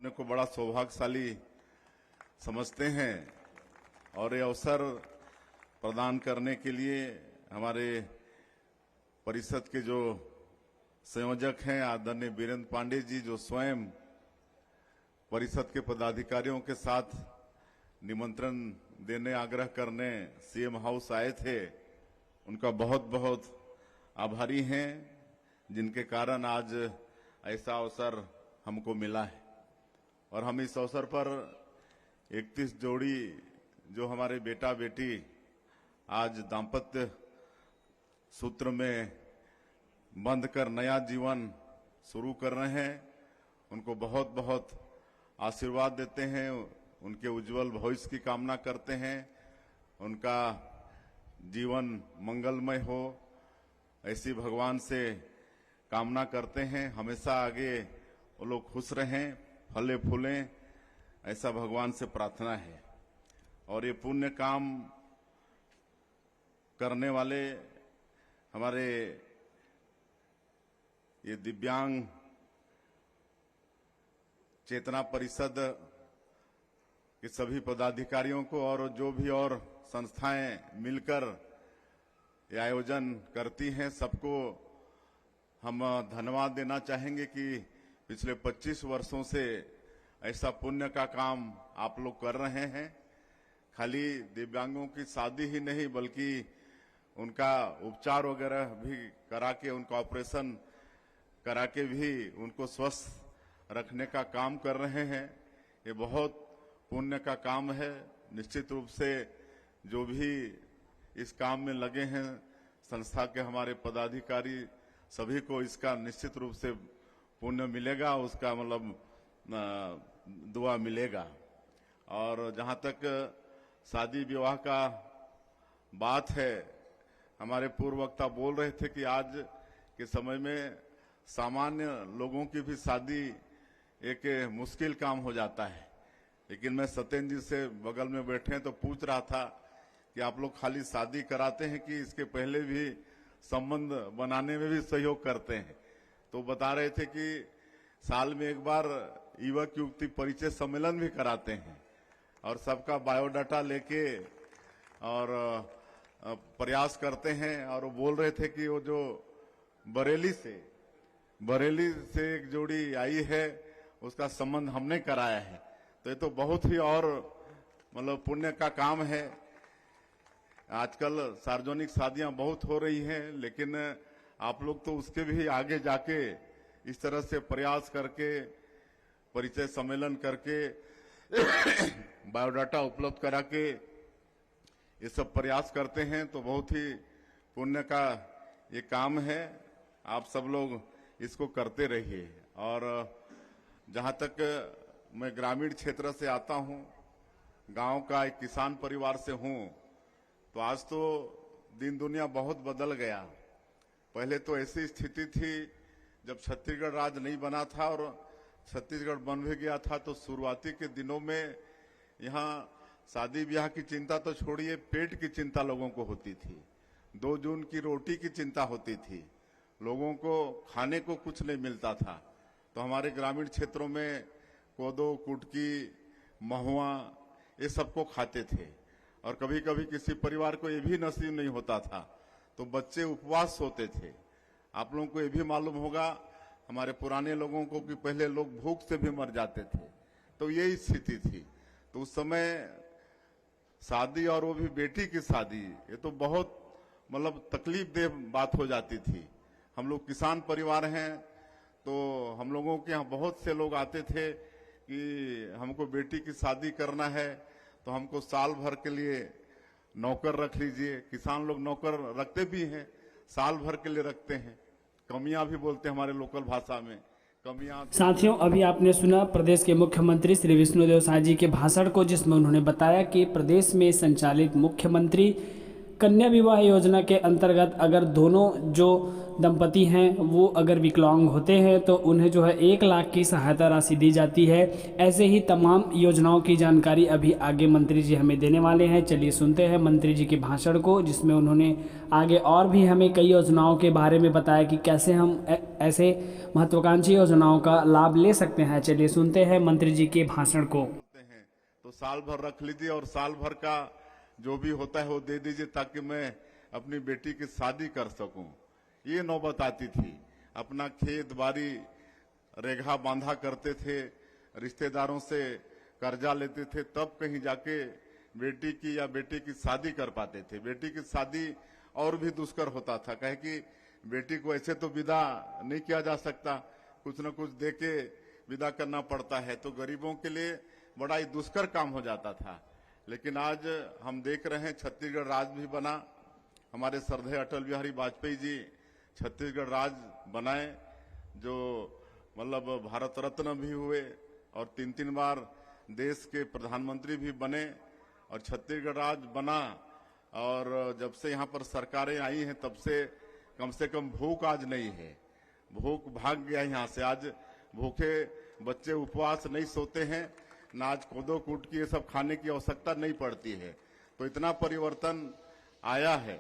अपने को बड़ा सौभाग्यशाली समझते हैं और ये अवसर प्रदान करने के लिए हमारे परिषद के जो संयोजक हैं आदरणीय वीरेंद्र पांडे जी, जो स्वयं परिषद के पदाधिकारियों के साथ निमंत्रण देने आग्रह करने सीएम हाउस आए थे, उनका बहुत बहुत आभारी हैं, जिनके कारण आज ऐसा अवसर हमको मिला है। और हम इस अवसर पर 31 जोड़ी जो हमारे बेटा बेटी आज दाम्पत्य सूत्र में बंध कर नया जीवन शुरू कर रहे हैं, उनको बहुत बहुत आशीर्वाद देते हैं, उनके उज्जवल भविष्य की कामना करते हैं, उनका जीवन मंगलमय हो ऐसी भगवान से कामना करते हैं। हमेशा आगे वो लोग खुश रहें, फले फूलें, ऐसा भगवान से प्रार्थना है। और ये पुण्य काम करने वाले हमारे ये दिव्यांग चेतना परिषद के सभी पदाधिकारियों को और जो भी और संस्थाएं मिलकर ये आयोजन करती हैं, सबको हम धन्यवाद देना चाहेंगे कि पिछले 25 वर्षों से ऐसा पुण्य का काम आप लोग कर रहे हैं। खाली दिव्यांगों की शादी ही नहीं बल्कि उनका उपचार वगैरह भी करा के, उनका ऑपरेशन करा के भी उनको स्वस्थ रखने का काम कर रहे हैं। ये बहुत पुण्य का काम है। निश्चित रूप से जो भी इस काम में लगे हैं संस्था के हमारे पदाधिकारी, सभी को इसका निश्चित रूप से पुण्य मिलेगा, उसका मतलब दुआ मिलेगा। और जहां तक शादी विवाह का बात है, हमारे पूर्व वक्ता बोल रहे थे कि आज के समय में सामान्य लोगों की भी शादी एक मुश्किल काम हो जाता है। लेकिन मैं सत्येंद्र जी से बगल में बैठे हैं तो पूछ रहा था कि आप लोग खाली शादी कराते हैं कि इसके पहले भी संबंध बनाने में भी सहयोग करते हैं। तो बता रहे थे कि साल में एक बार युवक युवती परिचय सम्मेलन भी कराते हैं और सबका बायोडाटा लेके और प्रयास करते हैं। और वो बोल रहे थे कि वो जो बरेली से एक जोड़ी आई है उसका संबंध हमने कराया है। तो ये तो बहुत ही और मतलब पुण्य का काम है। आजकल सार्वजनिक शादियां बहुत हो रही हैं, लेकिन आप लोग तो उसके भी आगे जाके इस तरह से प्रयास करके परिचय सम्मेलन करके बायोडाटा उपलब्ध करा के ये सब प्रयास करते हैं। तो बहुत ही पुण्य का ये काम है। आप सब लोग इसको करते रहिए। और जहां तक मैं ग्रामीण क्षेत्र से आता हूं, गांव का एक किसान परिवार से हूं, तो आज तो दिन दुनिया बहुत बदल गया। पहले तो ऐसी स्थिति थी जब छत्तीसगढ़ राज्य नहीं बना था और छत्तीसगढ़ बन भी गया था, तो शुरुआती के दिनों में यहाँ शादी ब्याह की चिंता तो छोड़िए, पेट की चिंता लोगों को होती थी। 2 जून की रोटी की चिंता होती थी, लोगों को खाने को कुछ नहीं मिलता था। तो हमारे ग्रामीण क्षेत्रों में कोदो, कुटकी, महुआ ये सबको खाते थे। और कभी कभी किसी परिवार को ये भी नसीब नहीं होता था तो बच्चे उपवास सोते थे। आप लोगों को ये भी मालूम होगा हमारे पुराने लोगों को कि पहले लोग भूख से भी मर जाते थे। तो यही स्थिति थी। तो उस समय शादी, और वो भी बेटी की शादी, ये तो बहुत मतलब तकलीफ देह बात हो जाती थी। हम लोग किसान परिवार हैं, तो हम लोगों के यहाँ बहुत से लोग आते थे कि हमको बेटी की शादी करना है तो हमको साल भर के लिए नौकर रख लीजिए। किसान लोग नौकर रखते भी हैं, साल भर के लिए रखते हैं। कमियां भी बोलते हैं हमारे लोकल भाषा में, कमियां। साथियों, अभी आपने सुना प्रदेश के मुख्यमंत्री श्री विष्णुदेव साय जी के भाषण को, जिसमें उन्होंने बताया कि प्रदेश में संचालित मुख्यमंत्री कन्या विवाह योजना के अंतर्गत अगर दोनों जो दंपति हैं वो अगर विकलांग होते हैं तो उन्हें जो है 1 लाख की सहायता राशि दी जाती है। ऐसे ही तमाम योजनाओं की जानकारी अभी आगे मंत्री जी हमें देने वाले हैं। चलिए सुनते हैं मंत्री जी के भाषण को, जिसमें उन्होंने आगे और भी हमें कई योजनाओं के बारे में बताया कि कैसे हम ऐसे महत्वाकांक्षी योजनाओं का लाभ ले सकते हैं। चलिए सुनते हैं मंत्री जी के भाषण को। हैं तो साल भर रख लीजिए और साल भर का जो भी होता है वो दे दीजिए ताकि मैं अपनी बेटी की शादी कर सकूं। ये नौबत आती थी। अपना खेत बाड़ी रेखा बांधा करते थे, रिश्तेदारों से कर्जा लेते थे, तब कहीं जाके बेटी की या बेटे की शादी कर पाते थे। बेटी की शादी और भी दुष्कर होता था, कहे कि बेटी को ऐसे तो विदा नहीं किया जा सकता, कुछ न कुछ दे के विदा करना पड़ता है, तो गरीबों के लिए बड़ा ही दुष्कर काम हो जाता था। लेकिन आज हम देख रहे हैं छत्तीसगढ़ राज्य भी बना। हमारे श्रद्धेय अटल बिहारी वाजपेयी जी छत्तीसगढ़ राज्य बनाए, जो मतलब भारत रत्न भी हुए और 3-3 बार देश के प्रधानमंत्री भी बने और छत्तीसगढ़ राज्य बना। और जब से यहाँ पर सरकारें आई हैं तब से कम भूख आज नहीं है। भूख भाग गया यहाँ से। आज भूखे बच्चे उपवास नहीं सोते हैं, ना आज कोदो कूट की ये सब खाने की आवश्यकता नहीं पड़ती है। तो इतना परिवर्तन आया है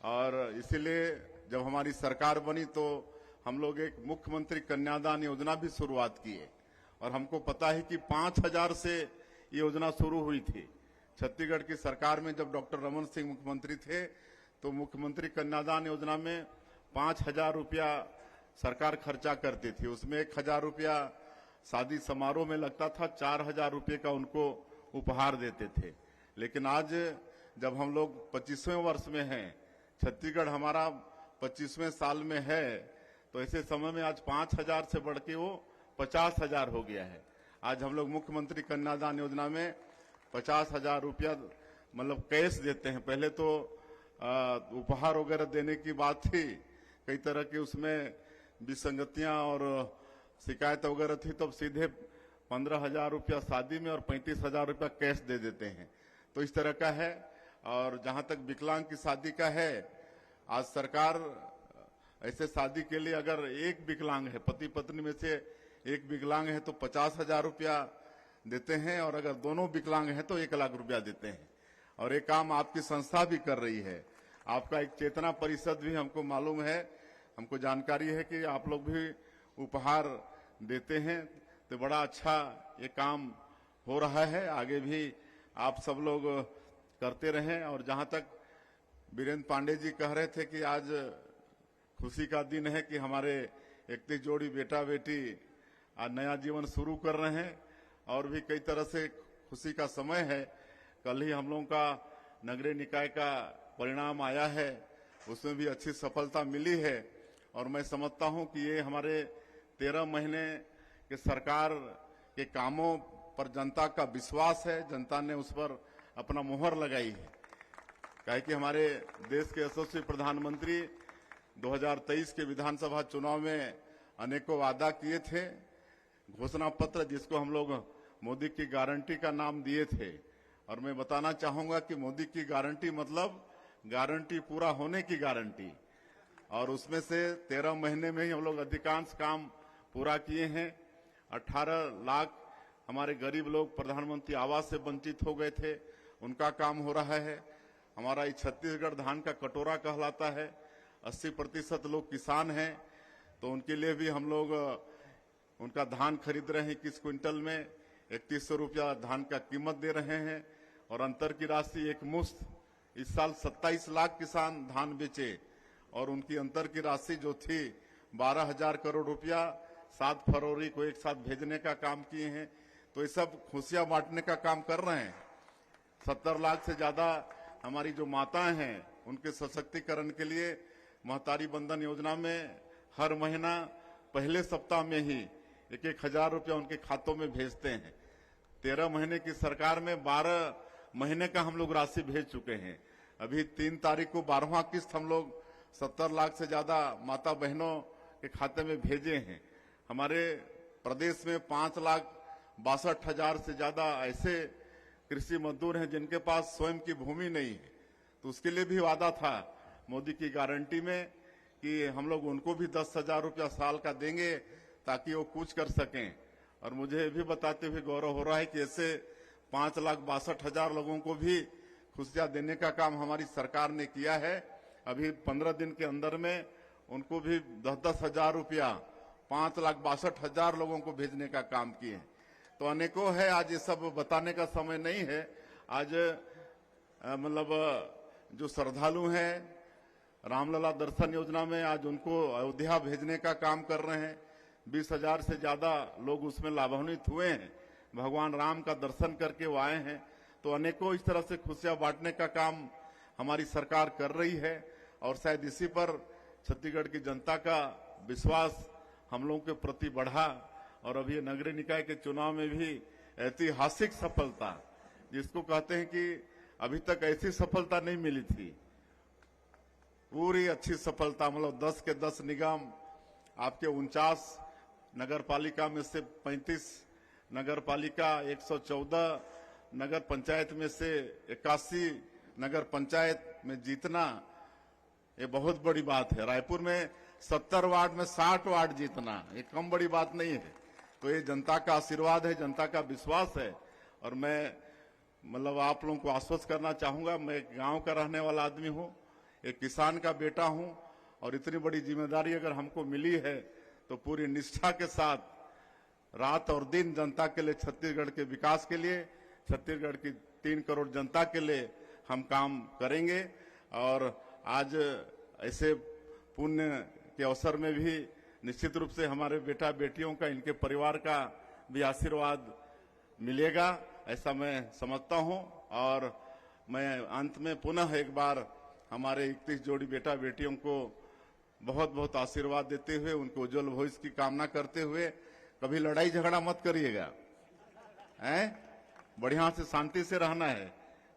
और इसीलिए जब हमारी सरकार बनी तो हम लोग एक मुख्यमंत्री कन्यादान योजना भी शुरुआत की है। और हमको पता है कि 5,000 से ये योजना शुरू हुई थी। छत्तीसगढ़ की सरकार में जब डॉक्टर रमन सिंह मुख्यमंत्री थे तो मुख्यमंत्री कन्यादान योजना में 5,000 रुपया सरकार खर्चा करती थी। उसमें 1,000 रुपया शादी समारोह में लगता था, 4,000 रुपये का उनको उपहार देते थे। लेकिन आज जब हम लोग 25वें वर्ष में हैं, छत्तीसगढ़ हमारा 25वें साल में है, तो ऐसे समय में आज 5,000 से बढ़ के वो 50,000 हो गया है। आज हम लोग मुख्यमंत्री कन्यादान योजना में 50,000 रुपया मतलब कैश देते हैं। पहले तो उपहार वगैरह देने की बात थी, कई तरह की उसमें विसंगतियां और शिकायत वगैरह थी, तब सीधे 15,000 रुपया शादी में और 35,000 रुपया कैश दे देते हैं। तो इस तरह का है। और जहां तक विकलांग की शादी का है, आज सरकार ऐसे शादी के लिए अगर एक विकलांग है, पति पत्नी में से एक विकलांग है तो 50,000 रुपया देते हैं, और अगर दोनों विकलांग हैं तो 1,00,000 रुपया देते हैं। और ये काम आपकी संस्था भी कर रही है। आपका एक चेतना परिषद भी हमको मालूम है, हमको जानकारी है कि आप लोग भी उपहार देते हैं। तो बड़ा अच्छा ये काम हो रहा है, आगे भी आप सब लोग करते रहें। और जहां तक वीरेंद्र पांडे जी कह रहे थे कि आज खुशी का दिन है कि हमारे 31 जोड़ी बेटा बेटी आज नया जीवन शुरू कर रहे हैं, और भी कई तरह से खुशी का समय है। कल ही हम लोगों का नगरीय निकाय का परिणाम आया है, उसमें भी अच्छी सफलता मिली है। और मैं समझता हूं कि ये हमारे 13 महीने के सरकार के कामों पर जनता का विश्वास है, जनता ने उस पर अपना मुहर लगाई है। कहे कि हमारे देश के यशस्वी प्रधानमंत्री 2023 के विधानसभा चुनाव में अनेकों वादा किए थे, घोषणा पत्र जिसको हम लोग मोदी की गारंटी का नाम दिए थे। और मैं बताना चाहूंगा कि मोदी की गारंटी मतलब गारंटी पूरा होने की गारंटी, और उसमें से 13 महीने में ही हम लोग अधिकांश काम पूरा किए हैं। 18 लाख हमारे गरीब लोग प्रधानमंत्री आवास से वंचित हो गए थे, उनका काम हो रहा है। हमारा ये छत्तीसगढ़ धान का कटोरा कहलाता है, 80% लोग किसान हैं, तो उनके लिए भी हम लोग उनका धान खरीद रहे हैं। 21 क्विंटल में 3100 रुपया धान का कीमत दे रहे हैं, और अंतर की राशि एक मुश्त। इस साल 27 लाख किसान धान बेचे, और उनकी अंतर की राशि जो थी 12,000 करोड़ रुपया 7 फरवरी को एक साथ भेजने का काम किए हैं। तो ये सब खुशियां बांटने का काम कर रहे हैं। 70 लाख से ज्यादा हमारी जो माताएं हैं उनके सशक्तिकरण के लिए महतारी बंधन योजना में हर महीना पहले सप्ताह में ही 1,000 रुपया उनके खातों में भेजते हैं। 13 महीने की सरकार में 12 महीने का हम लोग राशि भेज चुके हैं। अभी 3 तारीख को 12वां किस्त हम लोग 70 लाख से ज्यादा माता बहनों के खाते में भेजे हैं। हमारे प्रदेश में 5,62,000 से ज्यादा ऐसे कृषि मजदूर हैं जिनके पास स्वयं की भूमि नहीं है। तो उसके लिए भी वादा था मोदी की गारंटी में कि हम लोग उनको भी 10,000 रुपया साल का देंगे ताकि वो कुछ कर सकें। और मुझे ये भी बताते हुए गौरव हो रहा है कि ऐसे 5,62,000 लोगों को भी खुशियां देने का काम हमारी सरकार ने किया है। अभी 15 दिन के अंदर में उनको भी 10-10 हजार रुपया 5,62,000 लोगों को भेजने का काम किए। तो अनेकों है, आज ये सब बताने का समय नहीं है। आज मतलब जो श्रद्धालु हैं रामलला दर्शन योजना में, आज उनको अयोध्या भेजने का काम कर रहे हैं। 20,000 से ज्यादा लोग उसमें लाभान्वित हुए हैं, भगवान राम का दर्शन करके वो आए हैं। तो अनेकों इस तरह से खुशियां बांटने का काम हमारी सरकार कर रही है और शायद इसी पर छत्तीसगढ़ की जनता का विश्वास हम लोगों के प्रति बढ़ा। और अभी ये नगरीय निकाय के चुनाव में भी ऐतिहासिक सफलता, जिसको कहते हैं कि अभी तक ऐसी सफलता नहीं मिली थी, पूरी अच्छी सफलता, मतलब 10 के 10 निगम, आपके 49 नगर पालिका में से 35 नगर पालिका, 114 नगर पंचायत में से 81 नगर पंचायत में जीतना, ये बहुत बड़ी बात है। रायपुर में 70 वार्ड में 60 वार्ड जीतना, ये कम बड़ी बात नहीं है। तो ये जनता का आशीर्वाद है, जनता का विश्वास है। और मैं मतलब आप लोगों को आश्वस्त करना चाहूंगा, मैं गांव का रहने वाला आदमी हूं, एक किसान का बेटा हूं, और इतनी बड़ी जिम्मेदारी अगर हमको मिली है तो पूरी निष्ठा के साथ रात और दिन जनता के लिए, छत्तीसगढ़ के विकास के लिए, छत्तीसगढ़ की 3 करोड़ जनता के लिए हम काम करेंगे। और आज ऐसे पुण्य के अवसर में भी निश्चित रूप से हमारे बेटा बेटियों का, इनके परिवार का भी आशीर्वाद मिलेगा, ऐसा मैं समझता हूं। और मैं अंत में पुनः एक बार हमारे 31 जोड़ी बेटा बेटियों को बहुत बहुत आशीर्वाद देते हुए, उनको उज्जवल भविष्य की कामना करते हुए, कभी लड़ाई झगड़ा मत करिएगा, हैं? बढ़िया से शांति से रहना है,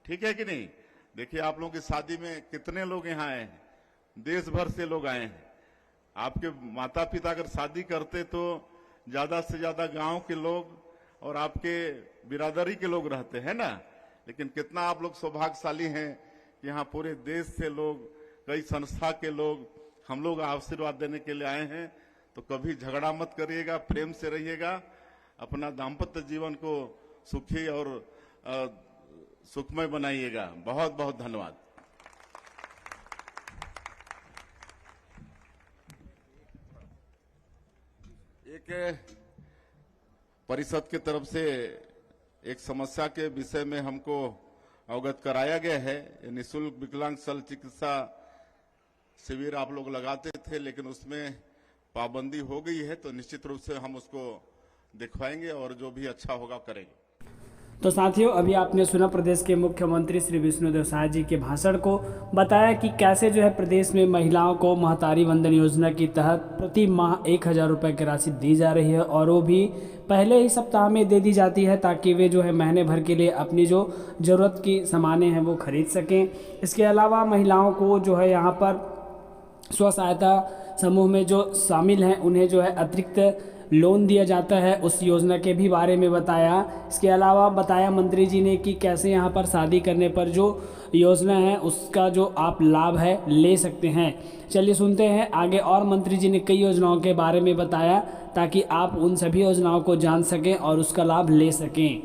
ठीक है कि नहीं? देखिए आप लोगों की शादी में कितने लोग यहाँ आए हैं, देश भर से लोग आए हैं। आपके माता पिता अगर शादी करते तो ज्यादा से ज्यादा गांव के लोग और आपके बिरादरी के लोग रहते हैं ना, लेकिन कितना आप लोग सौभाग्यशाली हैं कि यहाँ पूरे देश से लोग, कई संस्था के लोग, हम लोग आशीर्वाद देने के लिए आए हैं। तो कभी झगड़ा मत करिएगा, प्रेम से रहिएगा, अपना दाम्पत्य जीवन को सुखी और सुखमय बनाइएगा। बहुत बहुत धन्यवाद। एक परिषद की तरफ से एक समस्या के विषय में हमको अवगत कराया गया है। निःशुल्क विकलांग शल्य चिकित्सा शिविर आप लोग लगाते थे, लेकिन उसमें पाबंदी हो गई है, तो निश्चित रूप से हम उसको दिखवाएंगे और जो भी अच्छा होगा करेंगे। तो साथियों, अभी आपने सुना प्रदेश के मुख्यमंत्री श्री विष्णुदेव साय जी के भाषण को, बताया कि कैसे जो है प्रदेश में महिलाओं को महतारी वंदन योजना के तहत प्रति माह 1,000 रुपये की राशि दी जा रही है, और वो भी पहले ही सप्ताह में दे दी जाती है ताकि वे जो है महीने भर के लिए अपनी जो ज़रूरत की सामानें हैं वो खरीद सकें। इसके अलावा महिलाओं को जो है यहाँ पर स्व सहायता समूह में जो शामिल हैं उन्हें जो है अतिरिक्त लोन दिया जाता है, उस योजना के भी बारे में बताया। इसके अलावा बताया मंत्री जी ने कि कैसे यहाँ पर शादी करने पर जो योजना है उसका जो आप लाभ है ले सकते हैं। चलिए सुनते हैं आगे, और मंत्री जी ने कई योजनाओं के बारे में बताया ताकि आप उन सभी योजनाओं को जान सकें और उसका लाभ ले सकें।